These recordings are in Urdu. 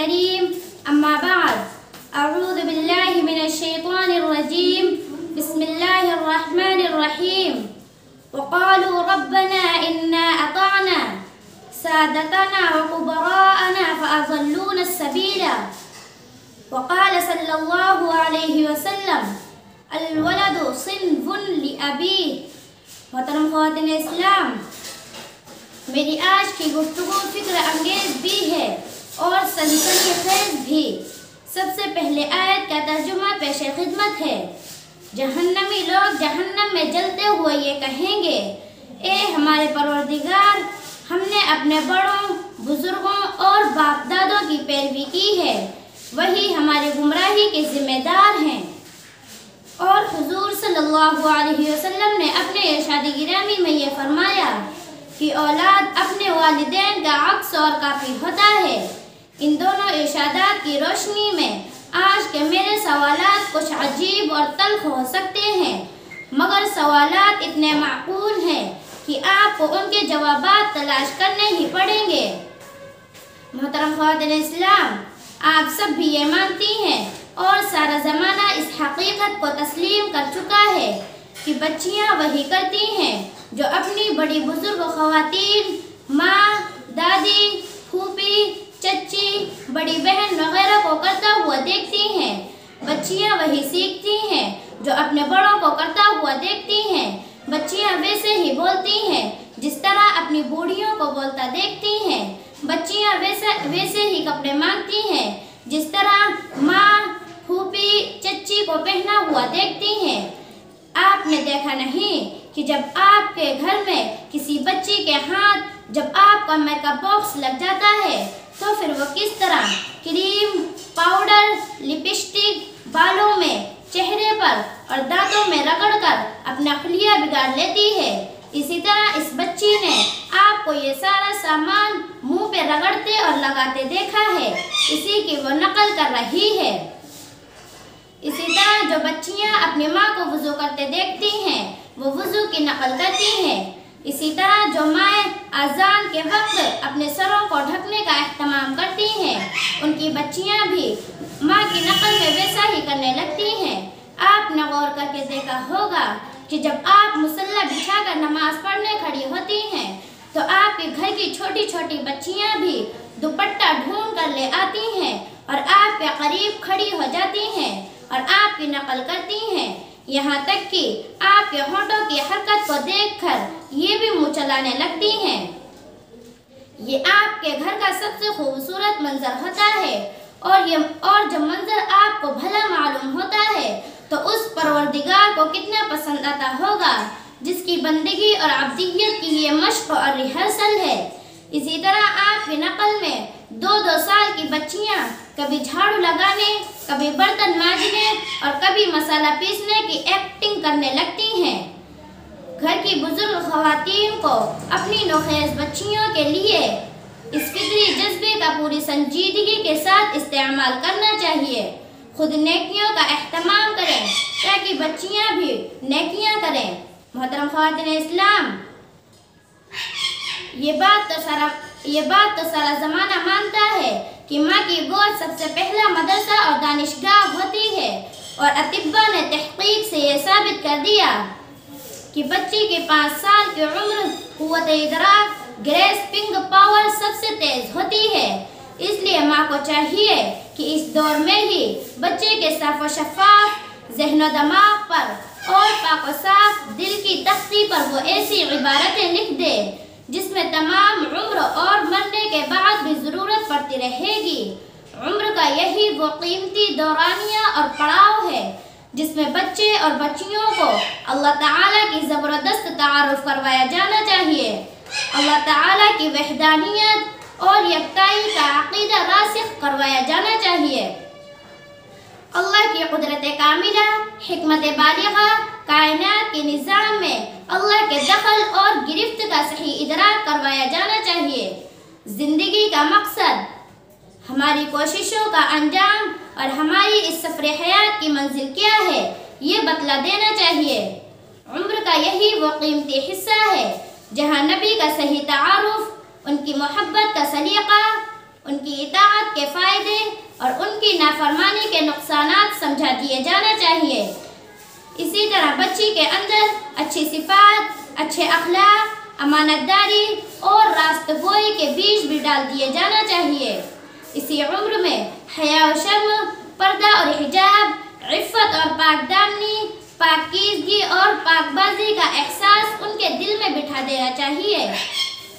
الكريم أما بعد أعوذ بالله من الشيطان الرجيم بسم الله الرحمن الرحيم وقالوا ربنا إنا أطعنا سادتنا وكبراءنا فأضلونا السبيل وقال صلى الله عليه وسلم الولد صنف لأبيه. محترم خواتین اسلام، میری آج کی گفتگو فکر انگیز بھی ہے اور سنسنی خیز بھی۔ سب سے پہلے آیت کا ترجمہ پیش خدمت ہے۔ جہنمی لوگ جہنم میں جلتے ہوئے یہ کہیں گے، اے ہمارے پروردگار، ہم نے اپنے بڑوں، بزرگوں اور باپ دادوں کی پیروی کی ہے، وہی ہماری گمراہی کے ذمہ دار ہیں۔ اور حضور صلی اللہ علیہ وسلم نے اپنے ارشاد گرامی میں یہ فرمایا کہ اولاد اپنے والدین کا عکس اور کاپی ہوتا ہے۔ ان دونوں ارشادات کی روشنی میں آج کے میرے سوالات کچھ عجیب اور تلخ ہو سکتے ہیں، مگر سوالات اتنے معقول ہیں کہ آپ کو ان کے جوابات تلاش کرنے ہی پڑیں گے۔ محترم خواتین اسلام، آپ سب بھی یہ مانتی ہیں اور سارا زمانہ اس حقیقت کو تسلیم کر چکا ہے کہ بچیاں وہی کرتی ہیں جو اپنی بڑی بزرگ خواتین، ماں، دادی، پھوپھی، چچی، بڑی بہن وغیرہ کو کرتا ہوا دیکھتی ہیں۔ بچیاں وہی سیکھتی ہیں جو اپنے بڑوں کو کرتا ہوا دیکھتی ہیں۔ بچیاں ویسے ہی بولتی ہیں جس طرح اپنی بوڑھیوں کو بولتا دیکھتی ہیں۔ بچیاں ویسے ہی کپڑے مانگتی ہیں جس طرح ماں، پھوپھی، چچی کو پہنا ہوا دیکھتی ہیں۔ آپ نے دیکھا نہیں کہ جب آپ کے گھر میں کسی بچی کے ہاتھ جب آپ کا میک اپ باکس لگ جاتا ہے تو پھر وہ کس طرح کریم، پاؤڈر، لپسٹک بالوں میں، چہرے پر اور دانتوں میں رگڑ کر اپنا خلیہ بگاڑ لیتی ہے۔ اسی طرح اس بچی نے آپ کو یہ سارا سامان منہ پہ رگڑتے اور لگاتے دیکھا ہے، اسی کی وہ نقل کر رہی ہے۔ اسی طرح جو بچیاں اپنی ماں کو وضو کرتے دیکھتی ہیں وہ وضو کی نقل کرتی ہیں۔ اسی طرح جو مائیں اذان کے وقت اپنے سروں کو ڈھکنے کا اہتمام کرتی ہیں، ان کی بچیاں بھی ماں کی نقل میں ویسا ہی کرنے لگتی ہیں۔ آپ نے غور کر کے دیکھا ہوگا کہ جب آپ مصلی بچھا کر نماز پڑھنے کھڑی ہوتی ہیں تو آپ کے گھر کی چھوٹی چھوٹی بچیاں بھی دوپٹہ ڈھونڈ کر لے آتی ہیں اور آپ کے قریب کھڑی ہو جاتی ہیں اور آپ کی نقل کرتی ہیں، یہاں تک کہ آپ کے ہونٹوں کی حرکت کو دیکھ کر یہ بھی منہ چلانے لگتی ہیں۔ یہ آپ کے گھر کا سب سے خوبصورت منظر ہوتا ہے اور جب منظر آپ کو بھلا معلوم ہوتا ہے تو اس پروردگار کو کتنا پسند آتا ہوگا جس کی بندگی اور عبدیت کی یہ مشق اور ریہرسل ہے۔ اسی طرح آپ کی نقل میں 2 سال کی بچیاں کبھی جھاڑو لگانے، کبھی برتن مانجنے اور کبھی مسالہ پیسنے کی ایکٹنگ کرنے لگتی ہیں۔ گھر کی بزرگ خواتین کو اپنی نوخیز بچیوں کے لیے اس فطری جذبے کا پوری سنجیدگی کے ساتھ استعمال کرنا چاہیے۔ خود نیکیوں کا اہتمام کریں تاکہ بچیاں بھی نیکیاں کریں۔ محترم خواتین اسلام، یہ بات تو سارا زمانہ مانتا ہے کہ ماں کی گود سب سے پہلا مدرسہ اور دانشگاہ ہوتی ہے، اور اطباء نے تحقیق سے یہ ثابت کر دیا کہ بچی کے 5 سال کی عمر قوت ادراک، گریسپنگ پاور سب سے تیز ہوتی ہے۔ اس لیے ماں کو چاہیے کہ اس دور میں ہی بچے کے صاف و شفاف ذہن و دماغ پر اور پاک و صاف دل کی تختی پر وہ ایسی عبارتیں لکھ دے جس میں تمام عمر اور مرنے کے بعد بھی ضرورت پڑتی رہے گی۔ عمر کا یہی وہ قیمتی دورانیہ اور پڑاؤ ہے جس میں بچے اور بچیوں کو اللہ تعالیٰ کی زبردست تعارف کروایا جانا چاہیے۔ اللہ تعالیٰ کی وحدانیت اور یکتائی کا عقیدہ راسخ کروایا جانا چاہیے۔ اللہ کی قدرت کاملہ، حکمت بالغہ، کائنات کے نظام میں اللہ کے دخل اور گرفت کا صحیح ادراک کروایا جانا چاہیے۔ زندگی کا مقصد، ہماری کوششوں کا انجام اور ہماری اس سفر حیات کی منزل کیا ہے یہ بتلا دینا چاہیے۔ عمر کا یہی وہ قیمتی حصہ ہے جہاں نبی کا صحیح تعارف، ان کی محبت کا سلیقہ، ان کی اطاعت کے فائدے اور ان کی نافرمانی کے نقصانات سمجھا دیے جانا چاہیے۔ اسی طرح بچی کے اندر اچھی صفات، اچھے اخلاق، امانت داری اور راست گوئی کے بیج بھی ڈال دیے جانا چاہیے۔ اسی عمر میں حیا و شرم، پردہ اور حجاب، عفت اور پاک دامنی، پاکیزگی اور پاک بازی کا احساس ان کے دل میں بٹھا دینا چاہیے۔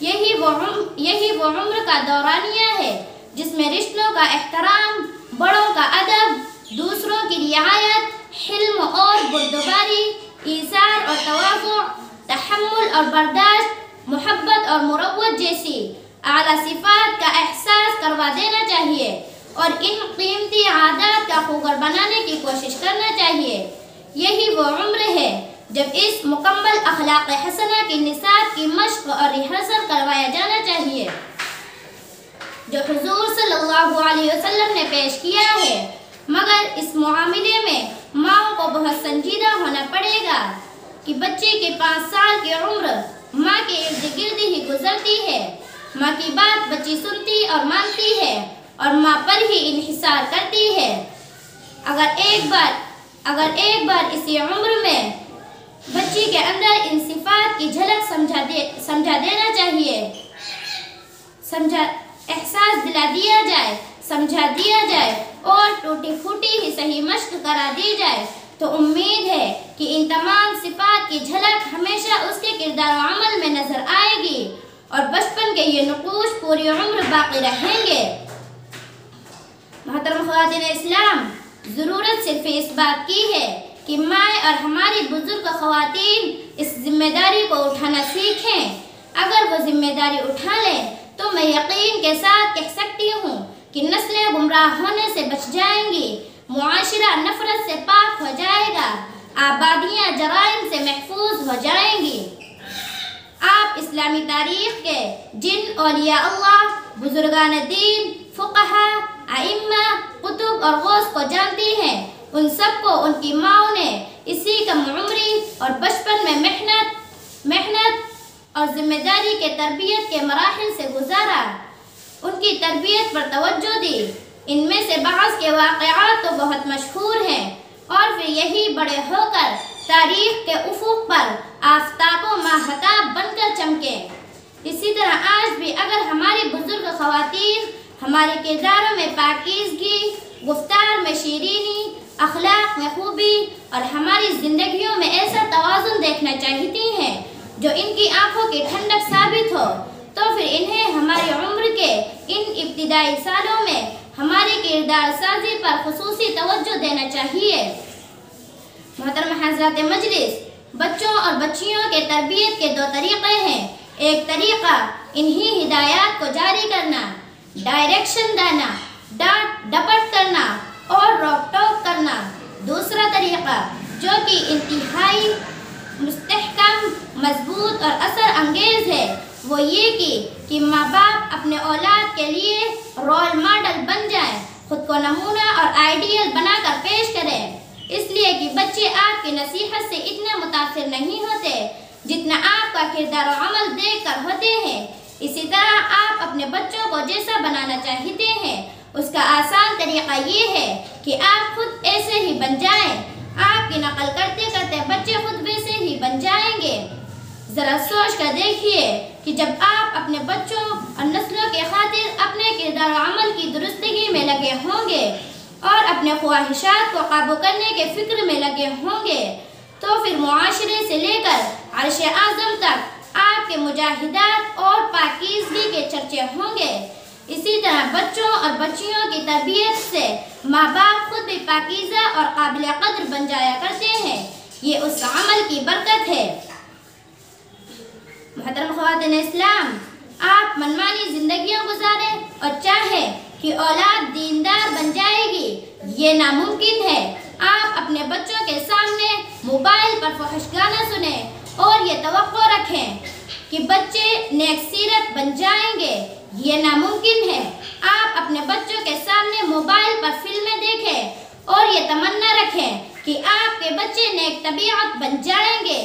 یہی وہ عمر کا دورانیہ ہے جس میں رشتوں کا احترام، بڑوں کا ادب، دوسروں کی رعایت، حلم اور بردباری، ایثار اور تواضع، تحمل اور برداشت، محبت اور مروت جیسی اعلیٰ صفات کا احساس کروا دینا چاہیے اور ان قیمتی عادات کا خوگر بنانے کی کوشش کرنا چاہیے۔ یہی وہ عمر ہے جب اس مکمل اخلاق حسنہ کی نصاب کی مشق اور ریہرسل کروایا جانا چاہیے جو حضور صلی اللہ علیہ وسلم نے پیش کیا ہے، مگر اس معاملے میں ماں کو بہت سنجیدہ ہونا پڑے گا کہ بچے کی 5 سال کی عمر ماں کے ارد گرد ہی گزرتی ہے۔ ماں کی بات بچی سنتی اور مانتی ہے اور ماں پر ہی انحصار کرتی ہے۔ اگر ایک بار اسی عمر میں بچی کے اندر ان صفات کی جھلک سمجھا دینا چاہیے، احساس دلا دیا جائے، سمجھا دیا جائے اور ٹوٹی پھوٹی ہی صحیح مشق کرا دی جائے تو امید ہے کہ ان تمام صفات کی جھلک ہمیشہ اس کے کردار و عمل میں نظر آئے گی اور بچپن کے یہ نقوش پوری عمر باقی رہیں گے۔ محترم خواتین اسلام، ضرورت صرف اس بات کی ہے کہ مائیں اور ہماری بزرگ خواتین اس ذمہ داری کو اٹھانا سیکھیں۔ اگر وہ ذمہ داری اٹھا لیں تو میں یقین کے ساتھ کہہ سکتی ہوں کہ نسلیں گمراہ ہونے سے بچ جائیں گی، معاشرہ نفرت سے پاک ہو جائے گا، آبادیاں جرائم سے محفوظ ہو جائیں گی۔ آپ اسلامی تاریخ کے جن اولیاء اللہ، بزرگان دین، فقہا، ائمہ، کتب اور غوث کو جانتی ہیں، ان سب کو ان کی ماؤں نے اسی کم عمری اور بچپن میں محنت اور ذمہ داری کے تربیت کے مراحل سے گزارا، ان کی تربیت پر توجہ دی۔ ان میں سے بعض کے واقعات تو بہت مشہور ہیں اور پھر یہی بڑے ہو کر تاریخ کے افق پر آفتاب و ماہتاب بن کر چمکے۔ اسی طرح آج بھی اگر ہماری بزرگ خواتین ہمارے کرداروں میں پاکیزگی، گفتار میں شیرینی، اخلاق میں خوبی اور ہماری زندگیوں میں ایسا توازن دیکھنا چاہتی ہیں جو ان کی آنکھوں کی ٹھنڈک ثابت ہو، تو پھر انہیں ہماری عمر کے ان ابتدائی سالوں میں ہماری کردار سازی پر خصوصی توجہ دینا چاہیے۔ محترم حضرات مجلس، بچوں اور بچیوں کے تربیت کے 2 طریقے ہیں۔ ایک طریقہ انہی ہدایات کو جاری کرنا، ڈائریکشن دینا، ڈانٹ ڈپٹ کرنا اور روک ٹوک کرنا۔ دوسرا طریقہ جو کہ انتہائی مستحکم، مضبوط اور اثر انگیز ہے، وہ یہ کہ ماں باپ اپنے اولاد کے لیے رول ماڈل بن جائیں، خود کو نمونہ اور آئیڈیل بنا کر پیش کریں، اس لیے کہ بچے آپ کی نصیحت سے اتنے متاثر نہیں ہوتے جتنا آپ کا کردار و عمل دیکھ کر ہوتے ہیں۔ اسی طرح آپ اپنے بچوں کو جیسا بنانا چاہتے ہیں، اس کا آسان طریقہ یہ ہے کہ آپ خود ایسے ہی بن جائیں۔ آپ کی نقل کرتے کرتے بچے خود ویسے ہی بن جائیں گے۔ ذرا سوچ کر دیکھیے کہ جب آپ اپنے بچوں اور نسلوں کے خاطر اپنے کردار و عمل کی درستگی میں لگے ہوں گے اور اپنے خواہشات کو قابو کرنے کے فکر میں لگے ہوں گے، تو پھر معاشرے سے لے کر عرش اعظم تک آپ کے مجاہدات اور پاکیزگی کے چرچے ہوں گے۔ اسی طرح بچوں اور بچیوں کی تربیت سے ماں باپ خود بھی پاکیزہ اور قابل قدر بن جایا کرتے ہیں، یہ اس عمل کی برکت ہے۔ محترم خواتین اسلام، آپ منمانی زندگیاں گزاریں اور چاہیں کہ اولاد دیندار بن جائے گی، یہ ناممکن ہے۔ آپ اپنے بچوں کے سامنے موبائل پر فحش گانا سنیں اور یہ توقع رکھیں کہ بچے نیک سیرت بن جائیں گے، یہ ناممکن ہے۔ آپ اپنے بچوں کے سامنے موبائل پر فلمیں دیکھیں اور یہ تمنا رکھیں کہ آپ کے بچے نیک طبیعت بن جائیں گے،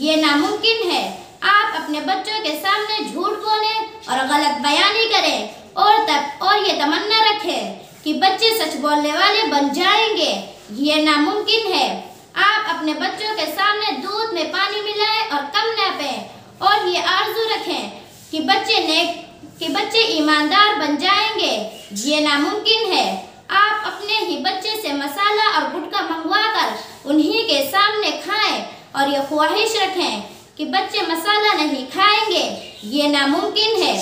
یہ ناممکن ہے۔ آپ اپنے بچوں کے سامنے جھوٹ بولیں اور غلط بیانی کریں اور یہ یہ تمنا رکھیں کہ بچے سچ بولنے والے بن جائیں گے، یہ ناممکن ہے۔ آپ اپنے بچوں کے سامنے دودھ میں پانی ملائیں اور کم نہ پئیں، اور یہ آرزو رکھیں کہ بچے ایماندار بن جائیں گے، یہ ناممکن ہے۔ آپ اپنے ہی بچے سے مسالہ اور گٹکا منگوا کر انہی کے سامنے کھائیں اور یہ خواہش رکھیں کہ بچے مسالہ نہیں کھائیں گے، یہ ناممکن ہے۔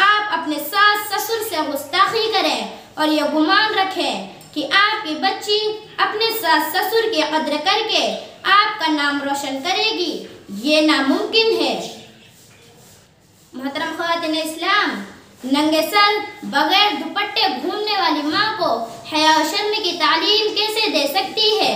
آپ اپنے ساس سسر سے گستاخی کریں اور یہ گمان رکھیں کہ آپ کی بچی اپنے ساس سسر کی قدر کر کے آپ کا نام روشن کرے گی، یہ ناممکن ہے۔ محترم خواتین اسلام، ننگے سر بغیر دوپٹے گھومنے والی ماں کو حیا و شرم کی تعلیم کیسے دے سکتی ہے؟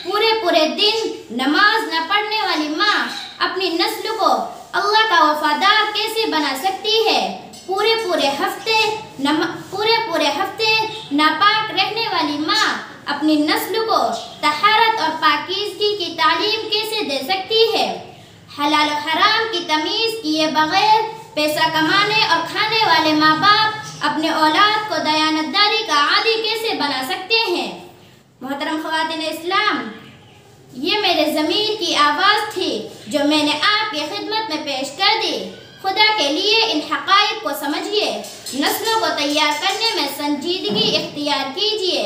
پورے دن نماز نہ پڑھنے والی ماں اپنی نسل کو اللہ کا وفادار کیسے بنا سکتی ہے؟ پورے ہفتے ناپاک رہنے والی ماں اپنی نسل کو طہارت اور پاکیزگی کی تعلیم کیسے دے سکتی ہے؟ حلال و حرام کی تمیز کیے بغیر پیسہ کمانے اور کھانے والے ماں باپ اپنے اولاد کو دیانتداری کا عادی کیسے بنا سکتے ہیں؟ محترم خواتین اسلام، یہ میرے ضمیر کی آواز تھی جو میں نے آپ کی خدمت میں پیش کر دی۔ خدا کے لیے ان حقائق کو سمجھیے، نسلوں کو تیار کرنے میں سنجیدگی اختیار کیجیے۔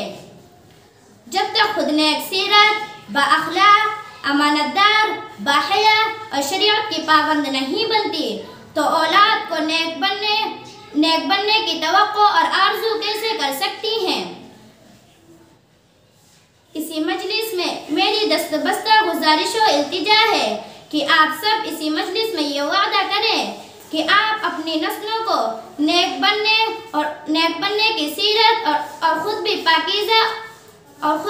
جب تک خود نیک سیرت، با اخلاق، امانتدار، باحیا اور شریعت کی پابند نہیں بنتی تو اولاد کو نیک بننے کی توقع اور آرزو کیسے کر سکتی ہیں؟ اسی مجلس میں میری دست بستہ گزارش و التجا ہے کہ آپ سب اسی مجلس میں یہ وعدہ کریں کہ آپ اپنی نسلوں کو نیک بننے کی سیرت اور خود بھی پاکیزہ اور خود